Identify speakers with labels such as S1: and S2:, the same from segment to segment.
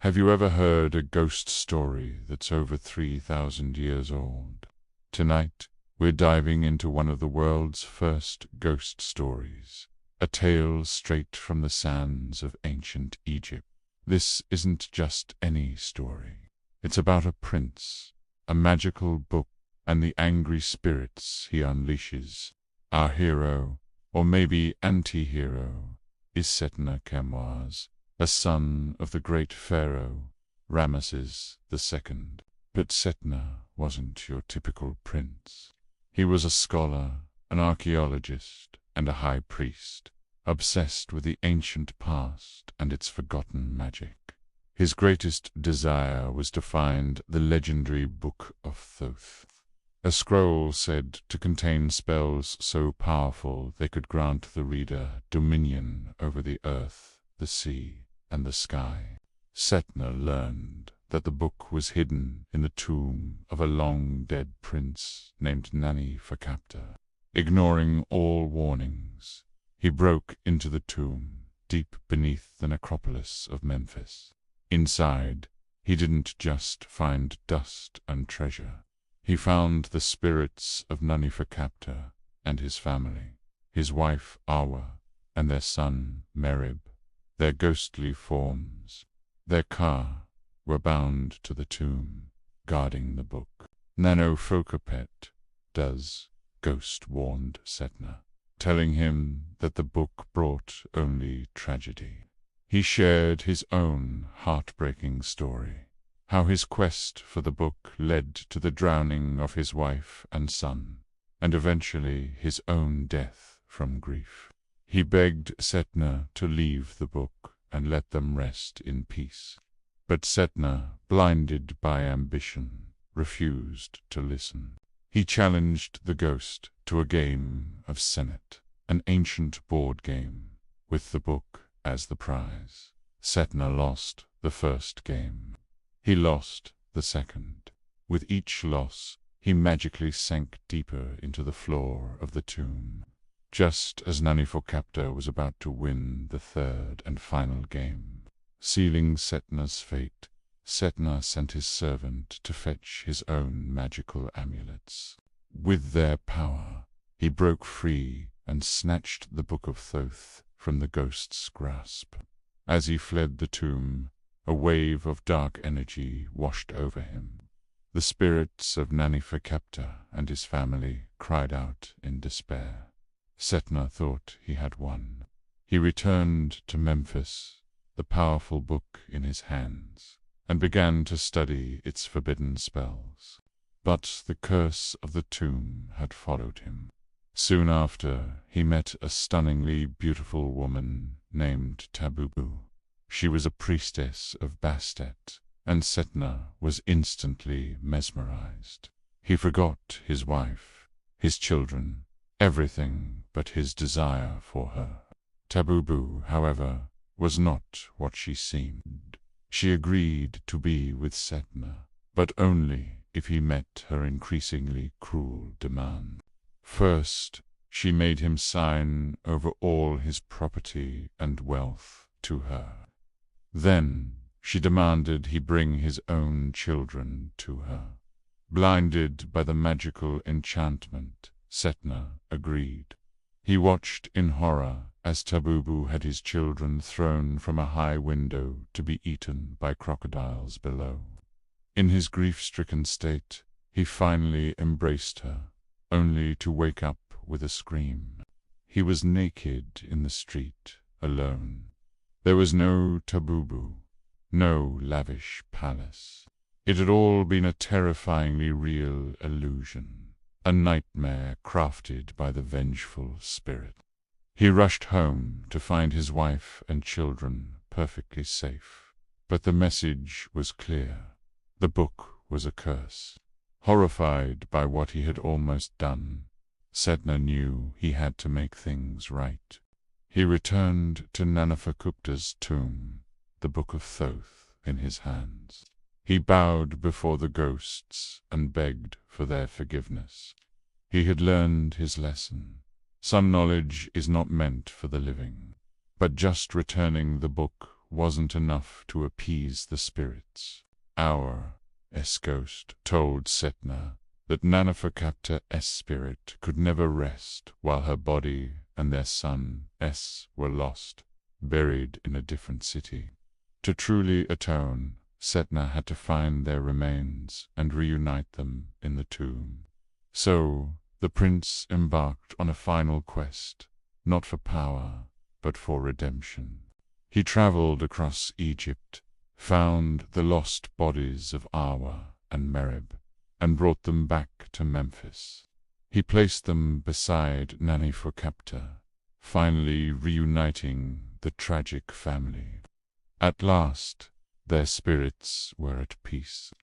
S1: Have you ever heard a ghost story that's over 3,000 years old? Tonight, we're diving into one of the world's first ghost stories, a tale straight from the sands of ancient Egypt. This isn't just any story. It's about a prince, a magical book, and the angry spirits he unleashes. Our hero, or maybe anti-hero, is Setna Khaemwas, a son of the great pharaoh, Ramesses II. But Setna wasn't your typical prince. He was a scholar, an archaeologist, and a high priest, obsessed with the ancient past and its forgotten magic. His greatest desire was to find the legendary Book of Thoth, a scroll said to contain spells so powerful they could grant the reader dominion over the earth, the sea, and the sky. Setna learned that the book was hidden in the tomb of a long-dead prince named Nani-Fakapta. Ignoring all warnings, he broke into the tomb, deep beneath the necropolis of Memphis. Inside, he didn't just find dust and treasure. He found the spirits of Nani-Fakapta and his family, his wife Awa, and their son Merib. Their ghostly forms, their ka, were bound to the tomb, guarding the book. Nano-Fakapet does, Ghost warned Setna, telling him that the book brought only tragedy. He shared his own heartbreaking story, how his quest for the book led to the drowning of his wife and son, and eventually his own death from grief. He begged Setna to leave the book and let them rest in peace. But Setna, blinded by ambition, refused to listen. He challenged the ghost to a game of Senet, an ancient board game, with the book as the prize. Setna lost the first game. He lost the second. With each loss, he magically sank deeper into the floor of the tomb. Just as Nani-Fakapta was about to win the third and final game, sealing Setna's fate, Setna sent his servant to fetch his own magical amulets. With their power, he broke free and snatched the Book of Thoth from the ghost's grasp. As he fled the tomb, a wave of dark energy washed over him. The spirits of Nani-Fakapta and his family cried out in despair. Setna thought he had won. He returned to Memphis, the powerful book in his hands, and began to study its forbidden spells. But the curse of the tomb had followed him. Soon after, he met a stunningly beautiful woman named Tabubu. She was a priestess of Bastet, and Setna was instantly mesmerized. He forgot his wife, his children, everything but his desire for her. Tabubu, however, was not what she seemed. She agreed to be with Setna, but only if he met her increasingly cruel demand. First, she made him sign over all his property and wealth to her. Then, she demanded he bring his own children to her. Blinded by the magical enchantment, Setna agreed. He watched in horror as Tabubu had his children thrown from a high window to be eaten by crocodiles below. In his grief-stricken state, he finally embraced her, only to wake up with a scream. He was naked in the street, alone. There was no Tabubu, no lavish palace. It had all been a terrifyingly real illusion, a nightmare crafted by the vengeful spirit. He rushed home to find his wife and children perfectly safe. But the message was clear. The book was a curse. Horrified by what he had almost done, Setna knew he had to make things right. He returned to Nani-Fakapta's tomb, the Book of Thoth in his hands. He bowed before the ghosts and begged for their forgiveness. He had learned his lesson. Some knowledge is not meant for the living, but just returning the book wasn't enough to appease the spirits. Our ghost told Setna that Nanafakapta's spirit could never rest while her body and their son were lost, buried in a different city. To truly atone, Setna had to find their remains and reunite them in the tomb. So, the prince embarked on a final quest, not for power, but for redemption. He traveled across Egypt, found the lost bodies of Awa and Merib, and brought them back to Memphis. He placed them beside Nanifokapta, finally reuniting the tragic family. At last, their spirits were at peace.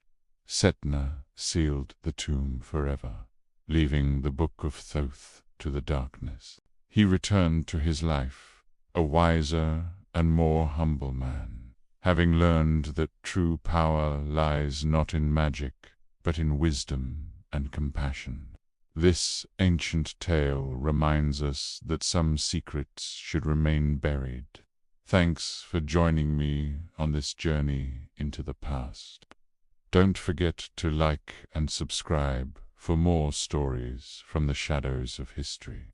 S1: Setna sealed the tomb forever, leaving the Book of Thoth to the darkness. He returned to his life, a wiser and more humble man, having learned that true power lies not in magic, but in wisdom and compassion. This ancient tale reminds us that some secrets should remain buried. Thanks for joining me on this journey into the past. Don't forget to like and subscribe for more stories from the shadows of history.